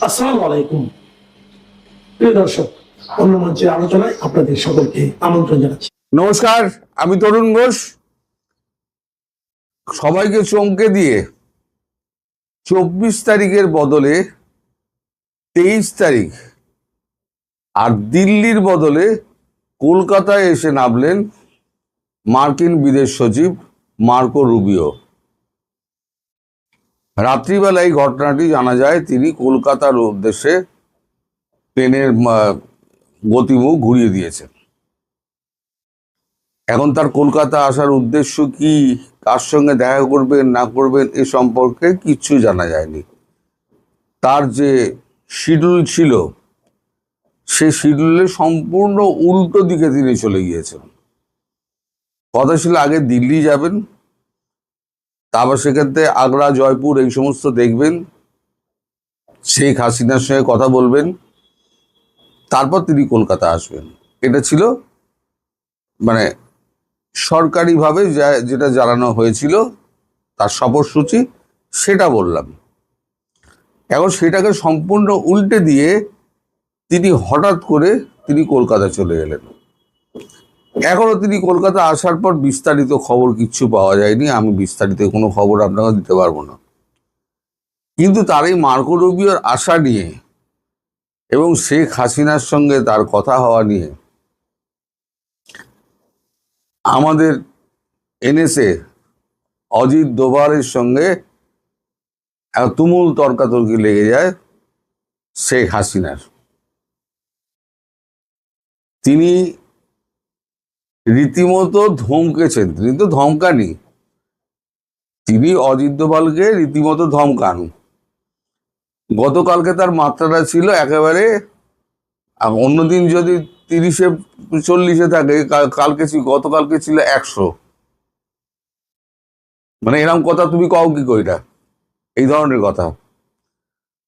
আসসালামু আলাইকুম প্রিয় দর্শক, অন্য মঞ্চের আলোচনায় আপনাদের সকলকে আমন্ত্রণ জানাচ্ছি। নমস্কার, আমি তরুণ ঘোষ। সবাইকে চমকে দিয়ে 24 তারিখের বদলে 23 তারিখ আর দিল্লির বদলে কলকাতায় এসে নামলেন মার্কিন বিদেশ সচিব মার্কো রুবিও। রাত্রিবেলায় ঘটনাটি জানা যায়, তিনি কলকাতার উদ্দেশ্যে প্লেনের গতিমুখ ঘুরিয়ে দিয়েছেন। এখন তার কলকাতা আসার উদ্দেশ্য কি, কার সঙ্গে দেখা করবেন না করবেন এ সম্পর্কে কিচ্ছু জানা যায়নি। তার যে শিডিউল ছিল সে শিডিউলের সম্পূর্ণ উল্টো দিকে তিনি চলে গিয়েছেন। কথা ছিল আগে দিল্লি যাবেন, তারপর সেক্ষেত্রে আগ্রা, জয়পুর এই সমস্ত দেখবেন, শেখ হাসিনার সঙ্গে কথা বলবেন, তারপর তিনি কলকাতা আসবেন। এটা ছিল মানে সরকারিভাবে যেটা জানানো হয়েছিল, তার সফরসূচি, সেটা বললাম। এখন সেটাকে সম্পূর্ণ উল্টে দিয়ে তিনি হঠাৎ করে তিনি কলকাতা চলে গেলেন। এখনো তিনি কলকাতা আসার পর বিস্তারিত খবর কিচ্ছু পাওয়া যায়নি। আমি বিস্তারিত কোনো খবর আপনাকে দিতে পারবো না। কিন্তু তার এই মার্কো রুবিওর আশা নিয়ে এবং শেখ হাসিনার সঙ্গে তার কথা হওয়া নিয়ে আমাদের এনএসএ অজিত দোভালের সঙ্গে তুমুল তর্কাতর্কি লেগে যায় শেখ হাসিনার। তিনি রীতিমতো ধমকেছেন। তিনি তো ধমকানি, তিনি অজিত দোভালকে রীতিমতো ধমকান। গতকালকে তার মাত্রাটা ছিল একেবারে, অন্যদিন যদি 30-40 থাকে, গতকালকে ছিল 100। মানে এরকম কথা তুমি কও কি কইটা, এই ধরনের কথা।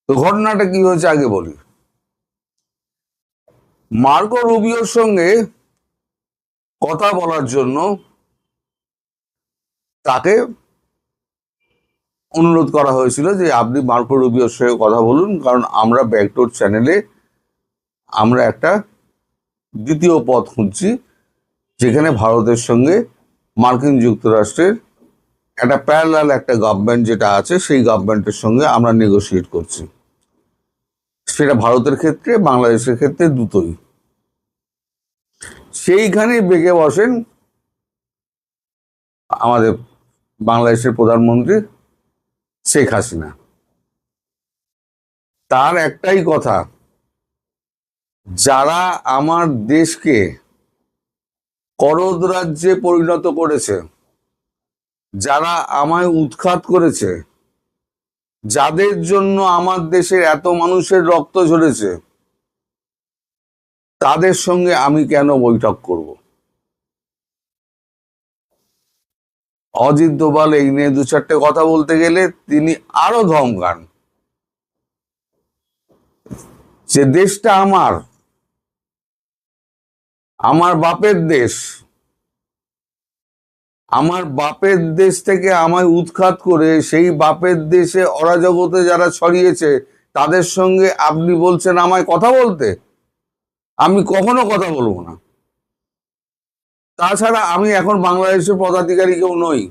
তো ঘটনাটা কি হয়েছে আগে বলি। মার্কো রুবিওর সঙ্গে কথা বলার জন্য তাকে অনুরোধ করা হয়েছিল যে আপনি মার্কো রুবিওর সঙ্গে কথা বলুন, কারণ আমরা ব্যাকডোর চ্যানেলে আমরা একটা দ্বিতীয় পথ খুঁজছি, যেখানে ভারতের সঙ্গে মার্কিন যুক্তরাষ্ট্রের একটা প্যারালাল একটা গভর্নমেন্ট যেটা আছে, সেই গভর্নমেন্টের সঙ্গে আমরা নেগোসিয়েট করছি। সেটা ভারতের ক্ষেত্রে, বাংলাদেশের ক্ষেত্রে দুটোই। সেইখানে বেগে বসেন আমাদের বাংলাদেশের প্রধানমন্ত্রী শেখ হাসিনা। তার একটাই কথা, যারা আমার দেশকে করদ রাজ্যে পরিণত করেছে, যারা আমায় উৎখাত করেছে, যাদের জন্য আমার দেশের এত মানুষের রক্ত ঝরেছে, তাদের সঙ্গে আমি কেন বৈঠক করব? অজিত দোভাল এই নিয়ে 2-4টে কথা বলতে গেলে তিনি আরো ধমকান যে দেশটা আমার বাপের দেশ, আমার বাপের দেশ থেকে আমায় উৎখাত করে সেই বাপের দেশে অরাজকতা যারা ছড়িয়েছে, তাদের সঙ্গে আপনি বলছেন আমায় কথা বলতে? আমি কখনো কথা বলবো না। তাছাড়া আমি এখন বাংলাদেশের পদাধিকারী কেউ নই,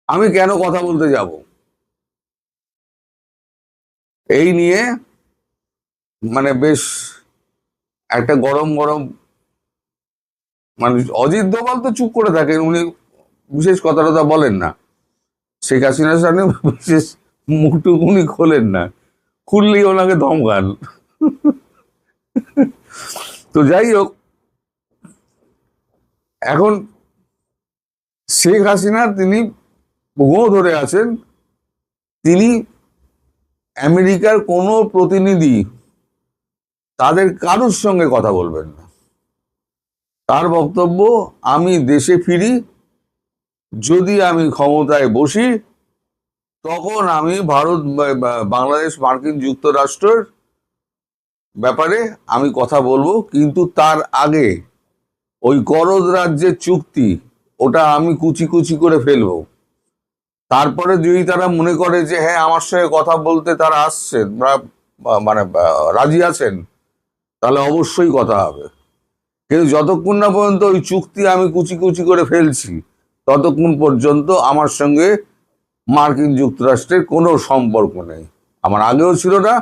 আমি কেন কথা বলতে যাব? এই নিয়ে মানে বেশ একটা গরম গরম, মানে অজিত দোভাল তো চুপ করে থাকেন, উনি বিশেষ কথা টথা বলেন না। শেখ হাসিনার সামনে বিশেষ মুখটুক উনি খোলেন না, খুললেই ওনাকে ধমকান। তো যাই হোক, এখন শেখ হাসিনা তিনি গো ধরে আছেন, তিনি আমেরিকার কোনো প্রতিনিধি তাদের কারোর সঙ্গে কথা বলবেন না। তার বক্তব্য, আমি দেশে ফিরি, যদি আমি ক্ষমতায় বসি, তখন আমি বাংলাদেশ মার্কিন যুক্তরাষ্ট্রের ব্যাপারে আমি কথা বলবো, কিন্তু তার আগে ওই করদ রাজ্যের চুক্তি ওটা আমি কুচি কুচি করে ফেলবো। তারপরে যদি তারা মনে করে যে হ্যাঁ আমার সঙ্গে কথা বলতে তারা আসছেন মানে রাজি আছেন, তাহলে অবশ্যই কথা হবে। কিন্তু যতক্ষণ না পর্যন্ত ওই চুক্তি আমি কুচি কুচি করে ফেলছি, ততক্ষণ পর্যন্ত আমার সঙ্গে মার্কিন যুক্তরাষ্ট্রের কোনো সম্পর্ক নেই। আমার আগেও ছিল না।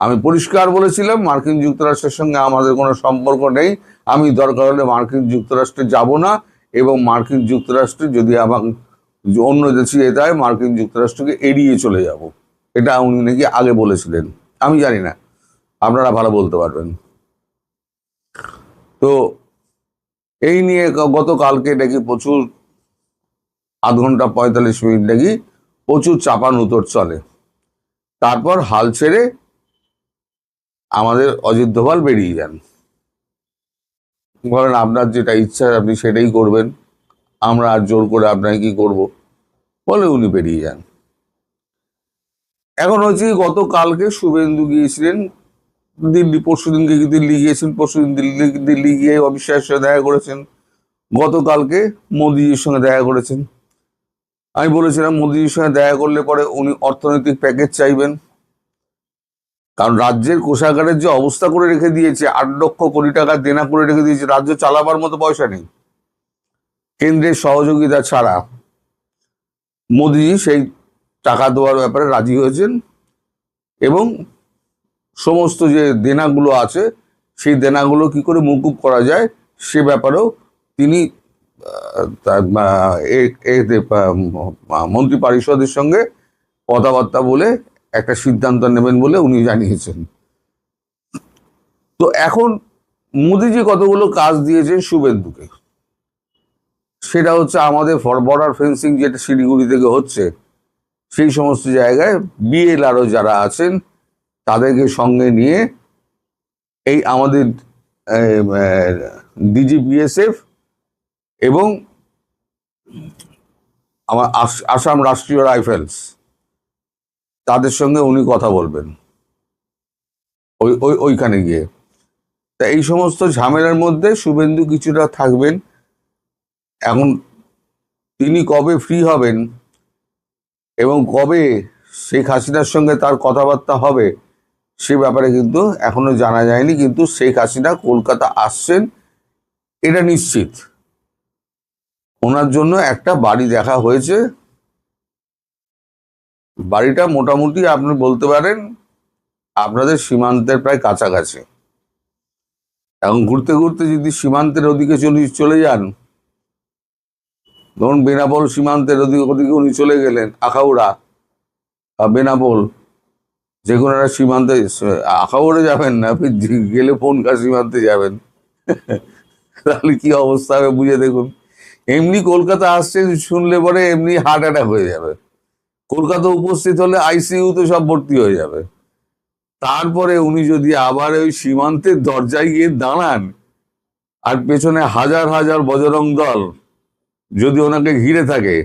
আমি পরিষ্কার বলেছিলাম মার্কিন যুক্তরাষ্ট্রের সঙ্গে আমাদের কোনো সম্পর্ক নেই। আমি দরকার হলে মার্কিন যুক্তরাষ্ট্রে যাব না, এবং মার্কিন যুক্তরাষ্ট্রে যদি আমার অন্য দেশে যেতে হয় মার্কিন যুক্তরাষ্ট্রকে এড়িয়ে চলে যাব। এটা উনি নাকি আগে বলেছিলেন, আমি জানি না, আপনারা ভালো বলতে পারবেন। তো এই নিয়ে গতকালকে নাকি প্রচুর, আধ ঘন্টা 45 মিনিট নাকি প্রচুর চাপান উতর চলে। তারপর হাল ছেড়ে আমাদের অজিত দোভাল বেরিয়ে যান, বলেন আপনার যেটা ইচ্ছা আপনি সেটাই করবেন, আমরা আর জোর করে আপনাকে কি করব, বলে উনি বেরিয়ে যান। এখন হচ্ছে গতকালকে শুভেন্দু গিয়েছিলেন দিল্লি, পরশুদিনকে দিল্লি গিয়েছেন, পরশুদিন দিল্লি গিয়ে অমিত শাহের সঙ্গে দেখা করেছেন, গতকালকে মোদিজির সঙ্গে দেখা করেছেন। আমি বলেছিলাম মোদিজির সঙ্গে দেখা করলে পরে উনি অর্থনৈতিক প্যাকেজ চাইবেন, কারণ রাজ্যের কোষাগারের যে অবস্থা করে রেখে দিয়েছে, 8 লক্ষ কোটি টাকা দেনা করে রেখে দিয়েছে, রাজ্য চালাবার মতো পয়সা নেই কেন্দ্রের সহযোগিতা ছাড়া। মোদিজি সেই টাকা দেওয়ার ব্যাপারে রাজি হয়েছেন, এবং সমস্ত যে দেনাগুলো আছে সেই দেনাগুলো কি করে মকুব করা যায় সে ব্যাপারেও তিনি মন্ত্রী পরিষদের সঙ্গে কথাবার্তা বলে একটা সিদ্ধান্ত নেবেন বলে উনি জানিয়েছেন। তো এখন মোদিজি কতগুলো কাজ দিয়েছেন শুভেন্দুকে, সেটা হচ্ছে আমাদের বর্ডার ফেন্সিং যেটা শিলিগুড়ি থেকে হচ্ছে, সেই সমস্ত জায়গায় বিএলআরও যারা আছেন তাদেরকে সঙ্গে নিয়ে এই আমাদের ডিজিবিএসএফ এবং আমার আসাম রাষ্ট্রীয় রাইফেলস, তাদের সঙ্গে উনি কথা বলবেন ওইখানে গিয়ে। তা এই সমস্ত ঝামেলার মধ্যে শুভেন্দু কিছুটা থাকবেন। এখন তিনি কবে ফ্রি হবেন এবং কবে শেখ হাসিনার সঙ্গে তার কথাবার্তা হবে সে ব্যাপারে কিন্তু এখনো জানা যায়নি, কিন্তু শেখ হাসিনা কলকাতা আসছেন এটা নিশ্চিত। ওনার জন্য একটা বাড়ি দেখা হয়েছে, বাড়িটা মোটামুটি আপনি বলতে পারেন আপনাদের সীমান্তের প্রায় কাছাকাছি। এখন ঘুরতে ঘুরতে যদি সীমান্তের ওদিকে চলে যান, ধরুন বেনাপোল সীমান্তের ওদিকে উনি চলে গেলেন, আখাউড়া বা বেনাপোল, যে কোনো একটা সীমান্তে, আখাউড়ে যাবেন না, আপনি গেলে পনকা সীমান্তে যাবেন, তাহলে কি অবস্থা হবে বুঝে দেখুন। এমনি কলকাতা আসছেন শুনলে পরে এমনি হার্ট অ্যাটাক হয়ে যাবে, কলকাতা উপস্থিত হলে আইসিইউতে সব ভর্তি হয়ে যাবে। তারপরে উনি যদি আবার ওই সীমান্তের দরজায় গিয়ে দাঁড়ান, আর পেছনে হাজার হাজার বজরং দল যদি ওনাকে ঘিরে থাকে,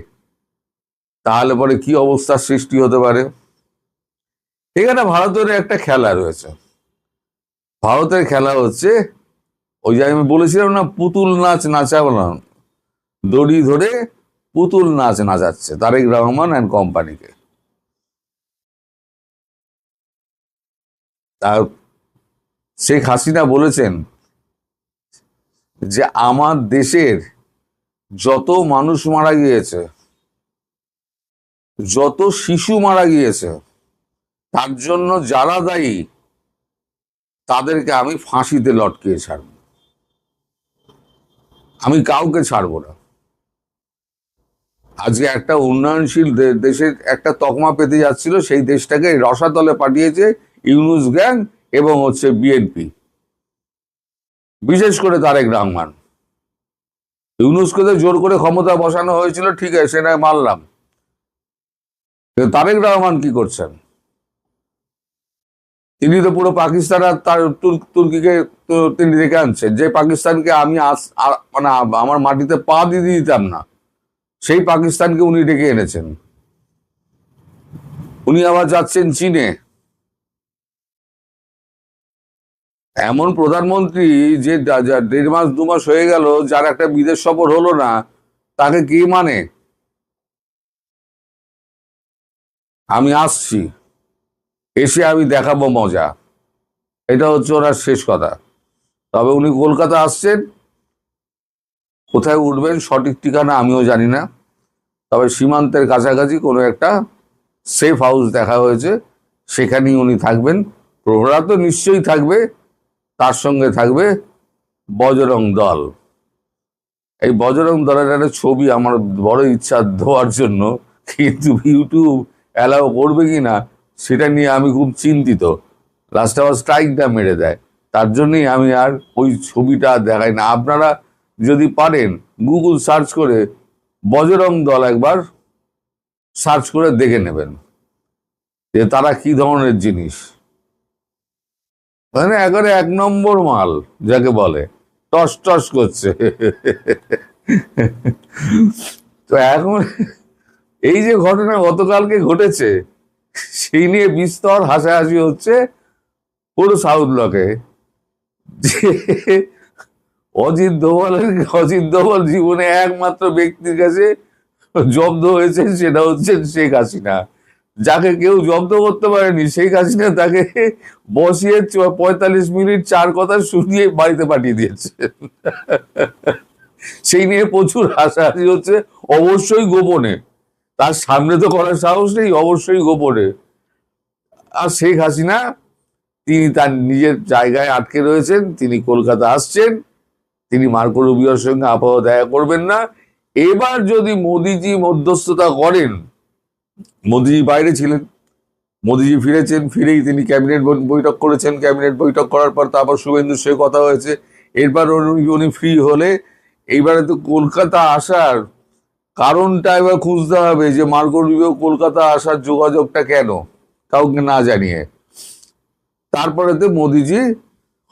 তাহলে পরে কি অবস্থার সৃষ্টি হতে পারে। এখানে ভারতের একটা খেলা রয়েছে। ভারতের খেলা হচ্ছে ওই যে আমি বলেছিলাম না, পুতুল নাচ নাচাবো না, দড়ি ধরে পুতুল নাচ নাচাচ্ছে তারেক রহমান অ্যান্ড কোম্পানিকে। তার শেখ হাসিনা বলেছেন যে আমার দেশের যত মানুষ মারা গিয়েছে, যত শিশু মারা গিয়েছে, তার জন্য যারা দায়ী তাদেরকে আমি ফাঁসিতে লটকিয়ে ছাড়ব, আমি কাউকে ছাড়বো না। আজকে একটা উন্নয়নশীল দেশের একটা তকমা পেতে যাচ্ছিল, সেই দেশটাকে রসাতলে পাঠিয়েছে ইউনুস গ্যাং এবং হচ্ছে বিএনপি, বিশেষ করে তারেক রহমান। ইউনুসকে তো জোর করে ক্ষমতা বসানো হয়েছিল, ঠিক আছে, সেটা মানলাম, কিন্তু তারেক রহমান কি করছেন? তিনি তো পুরো পাকিস্তান আর তার তুর্কিকে তিনি ডেকে আনছেন, যে পাকিস্তানকে আমি মানে আমার মাটিতে পা দিয়ে দিতাম না, সেই পাকিস্তানকে উনি ডেকে এনেছেন। উনি আবার যাচ্ছেন চীনে। এমন প্রধানমন্ত্রী যে 1.5 মাস 2 মাস হয়ে গেল, যার একটা বিদেশ সফর হলো না, তাকে কে মানে? আমি আসছি, এসে আমি দেখাবো মজা, এটা হচ্ছে ওনার শেষ কথা। তবে উনি কলকাতা আসছেন, কোথায় উঠবেন সঠিক ঠিকানা আমিও জানি না, তবে সীমান্তের কাছাকাছি কোনো একটা সেফ হাউস দেখা হয়েছে, সেখানেই উনি থাকবেন। প্রহরা তো নিশ্চয়ই থাকবে, তার সঙ্গে থাকবে বজরং দল। এই বজরং দলের একটা ছবি আমার বড় ইচ্ছা দেওয়ার জন্য, কিন্তু ইউটিউব অ্যালাউ করবে কিনা সেটা নিয়ে আমি খুব চিন্তিত। লাস্টে আবার স্ট্রাইকটা মেরে দেয়, তার জন্যই আমি আর ওই ছবিটা দেখাই না। আপনারা যদি পারেন গুগল সার্চ করে বজরং দল একবার সার্চ করে দেখে নেবেন যে তারা কি ধরনের জিনিস। মানে একেবারে 1 নম্বর মাল যাকে বলে, টস টস করছে। তো এখন এই যে ঘটনা গতকালকে ঘটেছে, সেই নিয়ে বিস্তর হাসাহাসি হচ্ছে পুরো সাউথ ব্লকে, যে অজিত দোভাল জীবনে একমাত্র ব্যক্তির কাছে জব্দ হয়েছে, সেটা হচ্ছে শেখ হাসিনা। যাকে কেউ জব্দ করতে পারেনি, শেখ হাসিনা তাকে বসিয়ে 45 মিনিট 4 কথা শুনিয়ে বাড়িতে পাঠিয়ে দিয়েছে। সেই নিয়ে প্রচুর হাসাহাসি হচ্ছে, অবশ্যই গোপনে, তার সামনে তো করার সাহস নেই, অবশ্যই গোপনে। আর শেখ হাসিনা তিনি তার নিজের জায়গায় আটকে রয়েছেন, তিনি কলকাতা আসছেন, তিনি মার্কো রুবিওর সঙ্গে আপাতত দেখা করবেন না। এবার যদি মোদিজি মধ্যস্থতা করেন, মোদিজি বাইরে ছিলেন, মোদিজি ফিরেছেন, ফিরেই তিনি ক্যাবিনেট বৈঠক করেছেন, ক্যাবিনেট বৈঠক করার পর তারপর শুভেন্দুর সঙ্গে কথা হয়েছে, এরপর উনি ফ্রি হলে এইবারে তো কলকাতা আসার কারণটা এবার খুঁজতে হবে, যে মার্কো রুবিও কলকাতা আসার যোগাযোগটা কেন, কাউকে না জানিয়ে। তারপরে তো মোদিজি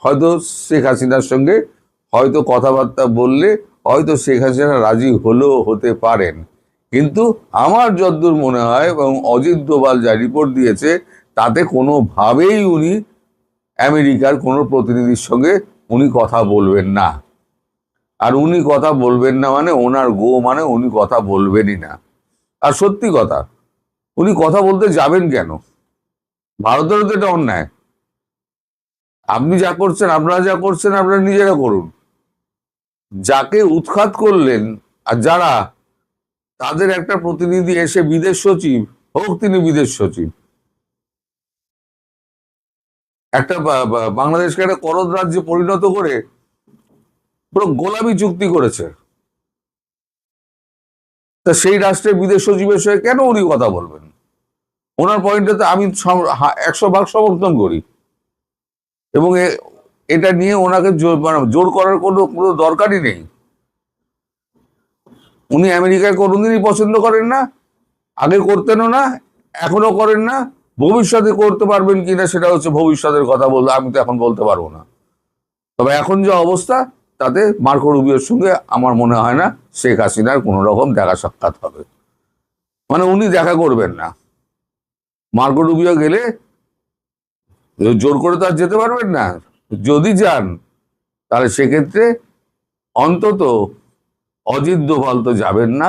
হয়তো শেখ হাসিনার সঙ্গে হয়তো কথাবার্তা বললে হয়তো শেখ হাসিনা রাজি হলেও হতে পারেন। কিন্তু আমার যতদূর মনে হয়, এবং অজিত দোভাল যা রিপোর্ট দিয়েছে, তাতে কোনোভাবেই উনি আমেরিকার কোনো প্রতিনিধির সঙ্গে উনি কথা বলবেন না। আর উনি কথা বলবেন না মানে ওনার মানে উনি কথা বলবেনই না। আর সত্যি কথা, উনি কথা বলতে যাবেন কেন? ভারতেরও তো এটা অন্যায়। আপনি যা করছেন, আপনারা যা করছেন, আপনারা নিজেরা করুন। যাকে উৎখাত করলেন আর যারা, তাদের একটা প্রতিনিধি এসে বিদেশ সচিব হোক, তিনি বিদেশ সচিব, একটা বাংলাদেশকে একটা করদ রাজ্যে পরিণত করে পুরো গোলামি চুক্তি করেছে। তা সেই রাষ্ট্রের বিদেশ সচিবের সঙ্গে কেন উনি কথা বলবেন? ওনার পয়েন্টটাতে আমি 100 ভাগ সমর্থন করি, এবং এটা নিয়ে ওনাকে জোর করার কোনো কোনো দরকারই নেই। উনি আমেরিকায় কোনোদিনই পছন্দ করেন না, আগে করতেনও না, এখনো করেন না, ভবিষ্যতে করতে পারবেন কিনা সেটা হচ্ছে ভবিষ্যতের কথা, বলতে আমি তো এখন বলতে পারবো না। তবে এখন যে অবস্থা, তাতে মার্কো রুবিওর সঙ্গে আমার মনে হয় না শেখ হাসিনার কোনো রকম দেখা সাক্ষাৎ হবে। মানে উনি দেখা করবেন না। মার্কো রুবিও গেলে জোর করে তো আর যেতে পারবেন না। যদি যান, তাহলে সেক্ষেত্রে অন্তত অজিত দোভাল তো যাবেন না,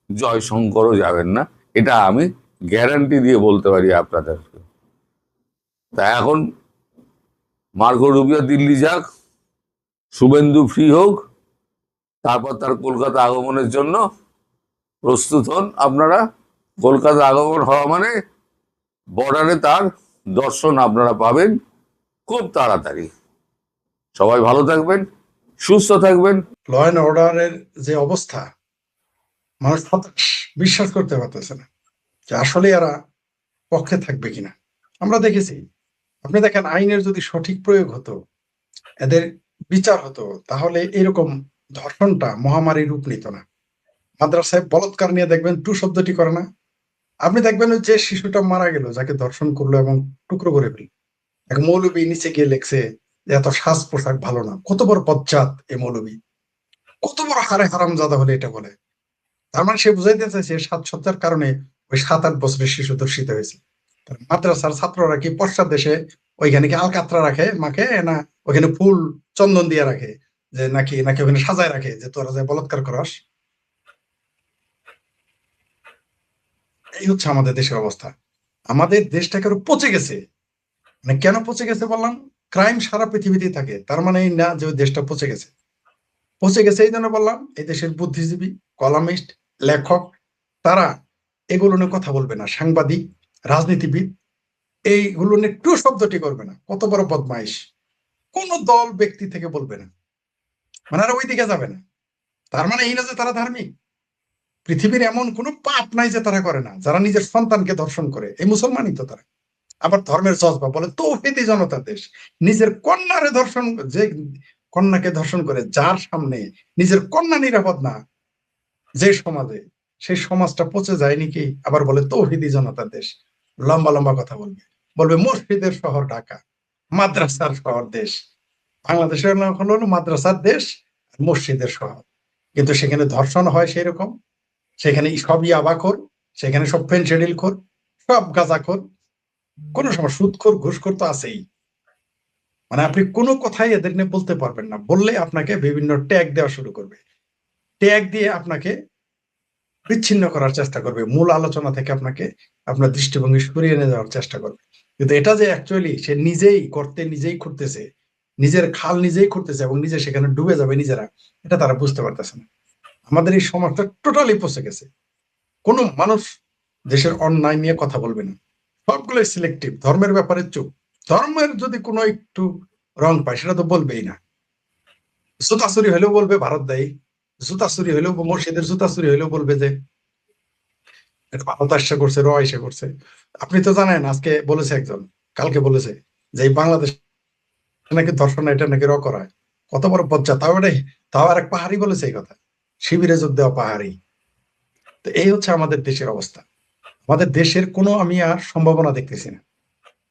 জয়শঙ্করও যাবেন না, এটা আমি গ্যারান্টি দিয়ে বলতে পারি আপনাদেরকে। তা এখন মার্কো রুবিও দিল্লি যাক, শুভেন্দু ফ্রি হোক, তারপর তার কলকাতা আগমনের জন্য প্রস্তুত হন আপনারা। কলকাতা আগমন হওয়া মানে বর্ডারে তার দর্শন আপনারা পাবেন খুব তাড়াতাড়ি। সবাই ভালো থাকবেন, সুস্থ থাকবেন। ল অ্যান্ড অর্ডারের যে অবস্থা, মানুষ হতাশ, বিশ্বাস করতে পারতেছে না যে আসলে এরা পক্ষে থাকবে কিনা। আমরা দেখেছি, আপনি দেখেন, আইনের যদি সঠিক প্রয়োগ হতো, এদের বিচার হতো, তাহলে এরকম ধর্ষণটা মহামারী রূপ নিত না। মাদ্রাসায় বলৎকার নিয়ে দেখবেন টু শব্দটি করে না। আপনি দেখবেন ওই যে শিশুটা মারা গেল, যাকে ধর্ষণ করলো এবং টুকরো করে ফেল, এক মৌলবী নিচে গিয়ে লেখছে যে এত সাজ পোশাক ভালো না। কত বড় বজ্জাত এই মৌলবী, কত বড় হারে হারামজাদা হলে এটা বলে। তার মানে সে বুঝাইতে চাইছে সাজসজ্জার কারণে ওই 7-8 বছরের শিশু ধর্ষিত হয়েছে। মাদ্রাসার ছাত্ররা কি পশ্চাৎ দেশে ওইখানে কি আলকাতরা রাখে মাকে, না ওখানে ফুল চন্দন দিয়ে রাখে, যে নাকি নাকি ওখানে সাজায় রাখে যে তোরা যে বলাৎকার করাস। এই হচ্ছে আমাদের দেশের অবস্থা। আমাদের দেশটাকে আরো পচে গেছে। মানে কেন পচে গেছে বললাম, ক্রাইম সারা পৃথিবীতেই থাকে, তার মানে এই না যে ওই দেশটা পচে গেছে। পচে গেছে এই জন্য বললাম, এই দেশের বুদ্ধিজীবী, কলামিস্ট, লেখক, তারা এগুলো নিয়ে কথা বলবে না। সাংবাদিক, রাজনীতিবিদ এইগুলো নিয়ে একটু শব্দটি করবে না। কত বড় বদমাইশ! কোন দল ব্যক্তি থেকে বলবে না, মানে আর ওই দিকে যাবে না। তার মানে এই না যে তারা ধার্মিক। পৃথিবীর এমন কোন পাপ নাই যে তারা করে না। যারা নিজের সন্তানকে ধর্ষণ করে, এই মুসলমানই তো তারা। আবার ধর্মের জজবা বলে তৌহিদি জনতার দেশ। নিজের কন্যারে ধর্ষণ, যে কন্যাকে ধর্ষণ করে, যার সামনে নিজের কন্যা নিরাপদ না যে সমাজে, সেই সমাজটা পচে যায়নি কি? আবার বলে তৌহিদি জনতার দেশ। লম্বা লম্বা কথা বলবে, বলবে মসজিদের শহর ঢাকা, মাদ্রাসার শহর দেশ। বাংলাদেশের নাম হলো মাদ্রাসার দেশ, মসজিদের শহর। কিন্তু সেখানে ধর্ষণ হয় সেই রকম, সেখানে সবই আবাখোর, সেখানে সব ফেনসিডিল খোর, সব গাঁজাখোর, কোন সময় সুদখোর ঘুষখোর তো আছেই। মানে আপনি কোনো কথাই এদের নিয়ে বলতে পারবেন না, বললে আপনাকে বিভিন্ন ট্যাগ দেওয়া শুরু করবে। ট্যাগ দিয়ে আপনাকে বিচ্ছিন্ন করার চেষ্টা করবে, মূল আলোচনা থেকে আপনাকে আপনার দৃষ্টিভঙ্গি সরিয়ে নিয়ে যাওয়ার চেষ্টা করবে। কিন্তু এটা যে অ্যাকচুয়ালি সে নিজেই করতে, নিজেই খুঁড়তেছে, নিজের খাল নিজেই খুঁড়তেছে এবং নিজে সেখানে ডুবে যাবে নিজেরা, এটা তারা বুঝতে পারতেছে না। আমাদের এই সমাজটা টোটালি পচে গেছে। কোন মানুষ দেশের অন্যায় নিয়ে কথা বলবে না, সবগুলোই সিলেক্টিভ। ধর্মের ব্যাপারে চুপ, ধর্মের যদি কোনো একটু রং পায় সেটা তো বলবেই না। জুতা চুরি হলেও বলবে ভারত দায়ী, জুতা চুরি হলেও, মসজিদের জুতা চুরি হলেও বলবে যে এটা ভারত আসা করছে, র এসে করছে। আপনি তো জানেন, আজকে বলেছে একজন, কালকে বলেছে যে এই বাংলাদেশ নাকি ধর্ষণ, এটা নাকি র করায়। কত বড় বজ্জা! তাও আর এক পাহাড়ি বলেছে এই কথা, শিবিরে যোগ দেওয়া পাহাড়ি। তো এই হচ্ছে আমাদের দেশের অবস্থা। আমাদের দেশের কোনো আমি আর সম্ভাবনা দেখতেছি না।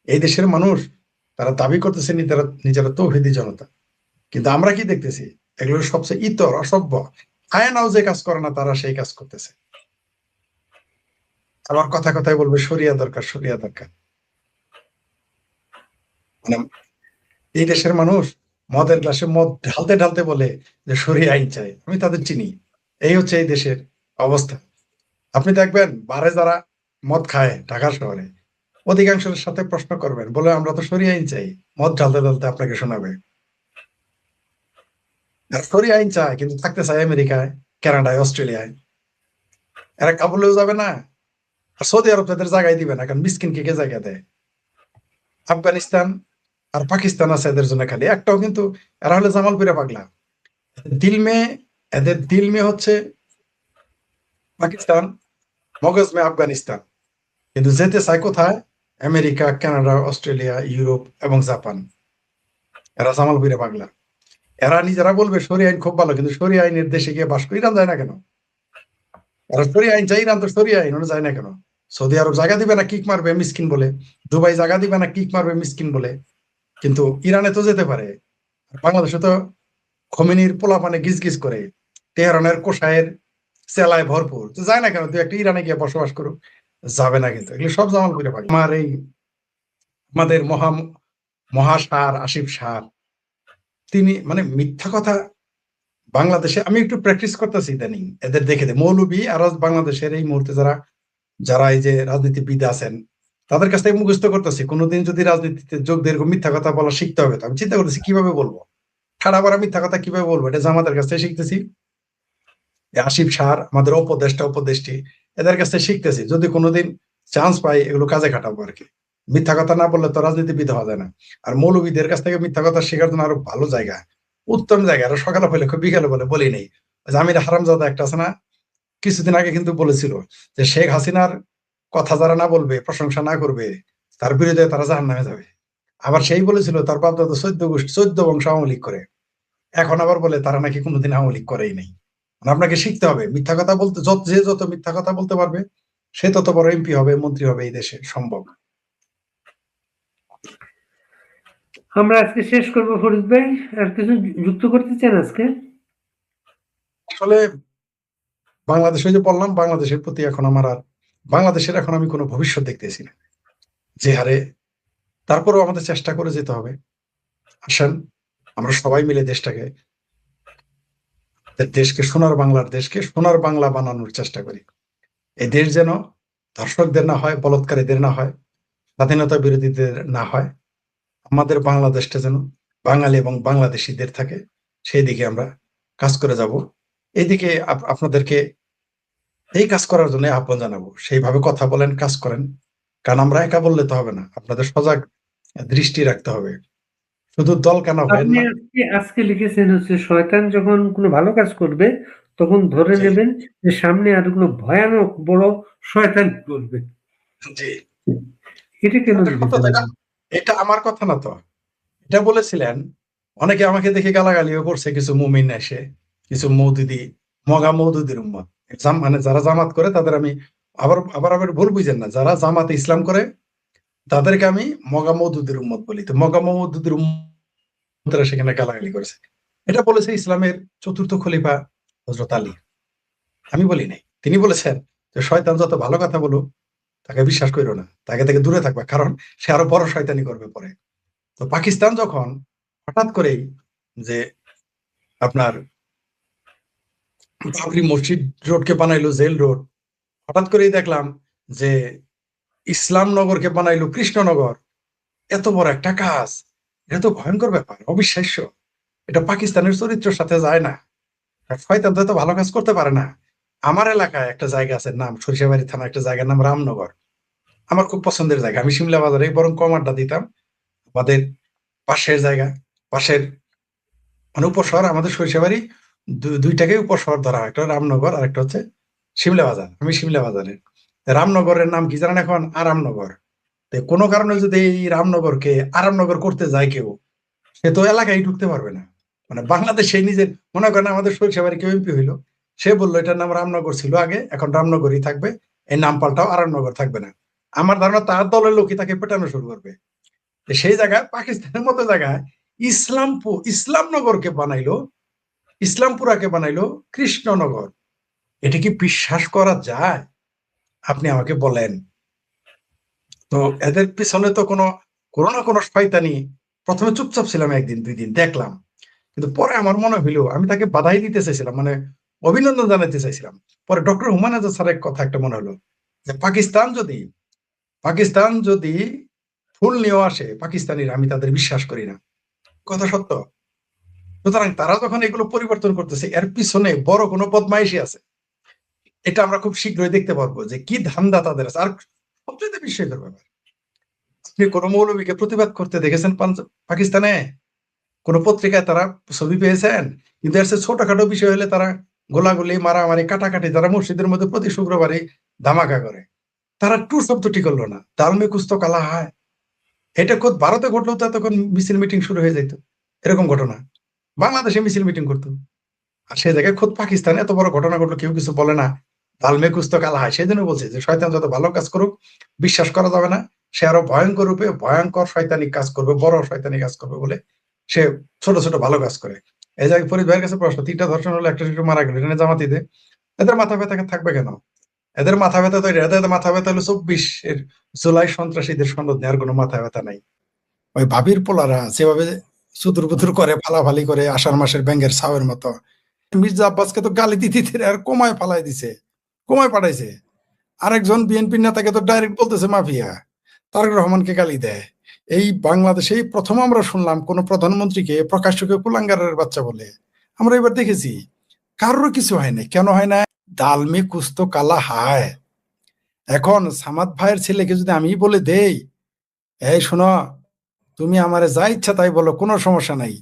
এই দেশের মানুষ, তারা দাবি করতেছে নিজেরা নিজেরা তৌহিদি জনতা, কিন্তু আমরা কি দেখতেছি? এগুলো সবচেয়ে ইতর, অসভ্য, আয়নাও যে কাজ করে না তারা সেই কাজ করতেছে। আবার কথা কথায় বলবে শরিয়া দরকার, শরিয়া দরকার। মানে এই দেশের মানুষ মদের গ্লাসে মদ ঢালতে ঢালতে বলে যে শরিয়া আইন চাই। আমি তাদের চিনি। এই হচ্ছে এই দেশের অবস্থা। আপনি দেখবেন বারে যারা মদ খায় ঢাকা শহরে, অধিকাংশের সাথে প্রশ্ন করবেন, বলে আমরা তো শরিয়া আইন চাই। মদ ঢালতে ঢালতে আপনাকে শোনাবে আর শরিয়া আইন চায়, কিন্তু থাকতে চায় আমেরিকায়, কানাডায়, অস্ট্রেলিয়ায়। এরা কাবুলেও যাবে না, আর সৌদি আরব তাদের জায়গায় দিবে না, কারণ মিসকিন কে জায়গা দেয়? আফগানিস্তান আর পাকিস্তান আছে এদের জন্য খালি, একটাও কিন্তু। এরা হলে জামালপুরে পাগলা। দিল মে, এদের দিল মে হচ্ছে পাকিস্তান, মগজ মে আফগানিস্তান। কিন্তু যেতে চায় কোথায়? আমেরিকা, কানাডা, অস্ট্রেলিয়া, ইউরোপ এবং জাপান। এরা জামালপুরে পাগলা। এরা নিজেরা বলবে শরিয়া আইন খুব ভালো, কিন্তু শরিয়া আইনের দেশে গিয়ে বাস করে। ইরান যায় না কেন? এরা শরিয়া আইন চাই, ইরান তো শরিয়া আইন, ওরা যায় না কেন? সৌদি আরব জায়গা দিবে না, কিক মারবে মিসকিন বলে। দুবাই জায়গা দিবে না, কিক মারবে মিসকিন বলে। কিন্তু ইরানে তো যেতে পারে। বাংলাদেশে তো খোমেনির পোলাপানে গিজ গিজ করে, তেহরানের কোষায়ের চেলায় ভরপুর, তো যায় না কেন? তুই একটা ইরানে গিয়ে বসবাস করুক, যাবে না। কিন্তু এগুলো সব জামাল করে পারে। আমার এই আমাদের মহাসার আসিফ সার, তিনি মানে মিথ্যা কথা। বাংলাদেশে আমি একটু প্র্যাকটিস করতেছি ইদানিং এদের দেখে মৌলবী আর বাংলাদেশের এই মুহূর্তে যারা যারা এই যে রাজনীতিবিদ আছেন, তাদের কাছ থেকে মুখস্থ করতেছি। কোনোদিন যদি রাজনীতিতে যোগ দিয়ে এরকম মিথ্যা কথা বলা শিখতে হবে, তো আমি চিন্তা করতেছি কিভাবে বলবো, ঠাড়া বাড়া মিথ্যা কথা কিভাবে বলবো। এটা জামাতের কাছ থেকে শিখতেছি, আসিফ সার, আমাদের উপদেষ্টি, এদের কাছ থেকে শিখতেছি। যদি কোনোদিন চান্স পাই এগুলো কাজে খাটাবো আর কি। মিথ্যা কথা না বললে তো রাজনীতিবিদ হওয়া যায় না। আর মৌলবীদের কাছ থেকে মিথ্যা কথা শেখার জন্য আরো ভালো জায়গা, উত্তম জায়গা। আর সকালে বলে বিকালে বলে বলি নেই। জামির হারামজাদা একটা আছে না, কিছুদিন আগে কিন্তু বলেছিল যে শেখ হাসিনার কথা যারা না বলবে, প্রশংসা না করবে, তার বিরুদ্ধে তারা জাহান্নামে যাবে। আবার সেই বলেছিল তার বাপ দাদা 14 বংশ আওয়ামী লীগ করে, এখন আবার বলে তারা নাকি কোনোদিন আওয়ামী লীগ করেই নেই। আপনাকে শিখতে হবে মিথ্যা কথা বলতে। যে যত মিথ্যা কথা বলতে পারবে সে তত বড় এমপি হবে, মন্ত্রী হবে এই দেশে, সম্ভব। আমরা আজকে শেষ করবো ফরিদ ভাই, আর কিছু যুক্ত করতে চান আজকে? আসলে বাংলাদেশে যে বললাম, বাংলাদেশের প্রতি এখন আমার আর, বাংলাদেশের এখন আমি কোনো ভবিষ্যৎ দেখতেছি না যে হারে। তারপরেও আমাদের চেষ্টা করে যেতে হবে। আসেন আমরা সবাই মিলে দেশকে সোনার বাংলার দেশকে সোনার বাংলা বানানোর চেষ্টা করি। এই দেশ যেন ধর্ষকদের না হয়, বলৎকারীদের না হয়, স্বাধীনতা বিরোধীদের না হয়, আমাদের বাংলাদেশটা যেন বাঙালি এবং বাংলাদেশিদের থাকে, সেই দিকে আমরা কাজ করে যাব। এইদিকে আপনাদেরকে এই কাজ করার জন্য আহ্বান জানাবো, সেইভাবে কথা বলেন, কাজ করেন। কারণ আমরা একা বললে তো হবে না, আপনাদের সজাগ দৃষ্টি রাখতে হবে, শুধু দল কেনা হয় আপনি না। আজকে লিখেছেন হচ্ছে শয়তান যখন কোনো ভালো কাজ করবে তখন ধরে জি, নেবেন যে সামনে আর কোনো ভয়ানক বড় শয়তান করবে। জি, এটা কেন এটা সত্য, লিখেছেন এটা আপনি? এটা আমার কথা না তো, এটা বলেছিলেন অনেকে, আমাকে দেখে গালাগালিও করছে কিছু মুমিন এসে, কিছু মৌদুদি, মগা মৌদুদির উম্মত, মানে যারা জামাত করে তাদের আমি আবার আবার আবার ভুল বুঝেন না, যারা জামাতে ইসলাম করে তাদেরকে আমি মগা মৌদুদির উম্মত বলি। তো মগা মৌদুদির উম্মতরা সেখানে গালাগালি করেছে। এটা বলেছে ইসলামের চতুর্থ খলিফা হযরত আলী, আমি বলি নাই। তিনি বলেছেন যে শয়তান যত ভালো কথা বলুক তাকে বিশ্বাস করিও না, তাকে থেকে দূরে থাকবে, কারণ সে আরো বড় শয়তানি করবে পরে। তো পাকিস্তান যখন হঠাৎ করেই যে আপনার বাবরি মসজিদ রোডকে বানাইলো জেল রোড, হঠাৎ করেই দেখলাম যে ইসলামনগরকে বানাইলো কৃষ্ণনগর, এত বড় একটা কাজ, এটা তো ভয়ঙ্কর ব্যাপার, অবিশ্বাস্য। এটা পাকিস্তানের চরিত্রের সাথে যায় না। আর শয়তান তো এত ভালো কাজ করতে পারে না। আমার এলাকায় একটা জায়গা আছে, নাম সরিষাবাড়ি থানা, একটা জায়গার নাম রামনগর, আমার খুব পছন্দের জায়গা। আমি সিমলা বাজারে বরং কম আড্ডা দিতাম। আমাদের পাশের জায়গা, পাশের মানে উপশহর, আমাদের সরিষাবাড়ি দুইটাকে উপশহর ধরা হয়, একটা রামনগর আর একটা হচ্ছে সিমলা বাজার। আমি সিমলা বাজারে, রামনগরের নাম কি জানেন এখন? আরামনগর। তো কোনো কারণে যদি এই রামনগরকে আরামনগর করতে যায় কেউ, সে তো এলাকায় ঢুকতে পারবে না। মানে বাংলাদেশে নিজের, মনে করেন আমাদের সরিষাবাড়ি কেউ এমপি হইলো, সে বললো এটার নাম রামনগর ছিল আগে, এখন রামনগরই থাকবে, এই নাম পাল্টাও আরামনগর থাকবে না। আমার ধারণা তার দলের লোকই তাকে পেটানো শুরু করবে। তো সেই জায়গায়, পাকিস্তানের মতো জায়গায় ইসলামনগরকে বানাইলো, ইসলামপুরাকে বানাইলো কৃষ্ণনগর। এটা কি বিশ্বাস করা যায়? আপনি আমাকে বলেন। তো এদের পিছনে তো কোনো না কোনো শয়তানি। প্রথমে চুপচাপ ছিলাম, একদিন দুই দিন দেখলাম, কিন্তু পরে আমার মনে হইলো, আমি তাকে বাধাই দিতে চাইছিলাম, মানে অভিনন্দন জানাতে চাইছিলাম। পরে ডক্টর হুমায়ুন আজাদ স্যারের কথা একটা মনে হলো, যে পাকিস্তান যদি ফুল নিয়েও আসে পাকিস্তানিরা, আমি তাদের বিশ্বাস করি না, কথা সত্য। সুতরাং তারা যখন এগুলো পরিবর্তন করতেছে, এর পিছনে বড় কোনো বদমাইশি আছে। এটা আমরা খুব শীঘ্রই দেখতে পারবো যে কি ধান্দা তাদের আছে। আর সবচেয়ে বিস্ময়কর ব্যাপার, আপনি কোনো মৌলবীকে প্রতিবাদ করতে দেখেছেন পাকিস্তানে? কোন পত্রিকায় তারা ছবি পেয়েছেন? কিন্তু এর চেয়ে ছোটখাটো বিষয় হলে তারা গোলাগুলি, মারামারি, কাটাকাটি, তারা মসজিদের মধ্যে প্রতি শুক্রবারই ধামাকা করে। তারা টু শব্দটি করলো না, দাল মে কুছ তো কালা হায়। এটা খোদ ভারতে ঘটলেও তো তখন মিছিল মিটিং শুরু হয়ে যেত, এরকম ঘটনা। বাংলাদেশে মিছিল মিটিং করতো, আর সেই জায়গায় খোদ পাকিস্তানে এত বড় ঘটনা ঘটলো, কেউ কিছু বলে না। দাল মে কুছ তো কালা হায়, সেই জন্য বলছে যে শয়তান যত ভালো কাজ করুক বিশ্বাস করা যাবে না, সে আরো ভয়ঙ্কর রূপে ভয়ঙ্কর শয়তানি কাজ করবে, বড় শয়তানি কাজ করবে বলে সে ছোট ছোট ভালো কাজ করে। এই জায়গায় ফরিদ ভাইয়ের কাছে প্রশ্ন, 3টা ধর্ষণ হলো, একটা শিশু মারা গেল, এটা নিয়ে জামাতিতে এদের মাথা ব্যথা থাকবে কেন? এদের মাথা ব্যথা তো এদের মাথা ব্যথা হলো 24 জুলাই সন্ত্রাসীদের সনদ নেওয়ার কোনো মাথা ব্যথা নাই। ওই ভাবির পোলারা যেভাবে সুদূর বুদুর করে, ফালাফালি করে, আষাঢ় মাসের ব্যাঙের ছাওয়ের মতো। মির্জা আব্বাসকে তো গালি দিতে দিতে আর কমায় ফালাই দিছে, কমায় পাঠাইছে। আরেকজন বিএনপি নেতাকে তো ডাইরেক্ট বলতেছে মাফিয়া, তারেক রহমানকে গালি দেয়। এই বাংলাদেশেই প্রথম আমরা শুনলাম কোন প্রধানমন্ত্রীকে প্রকাশ্যকে কুলাঙ্গারের বাচ্চা বলে। আমরা এবার দেখেছি কারোর কিছু হয় না। কেন হয় না? দাল মে কুছ তো কালা হায়। এখন সামাদ ভাইয়ের ছেলেকে যদি আমি বলে দেই, এই শোনো, তুমি আমারে যা ইচ্ছা তাই বলো, কোনো সমস্যা নাই,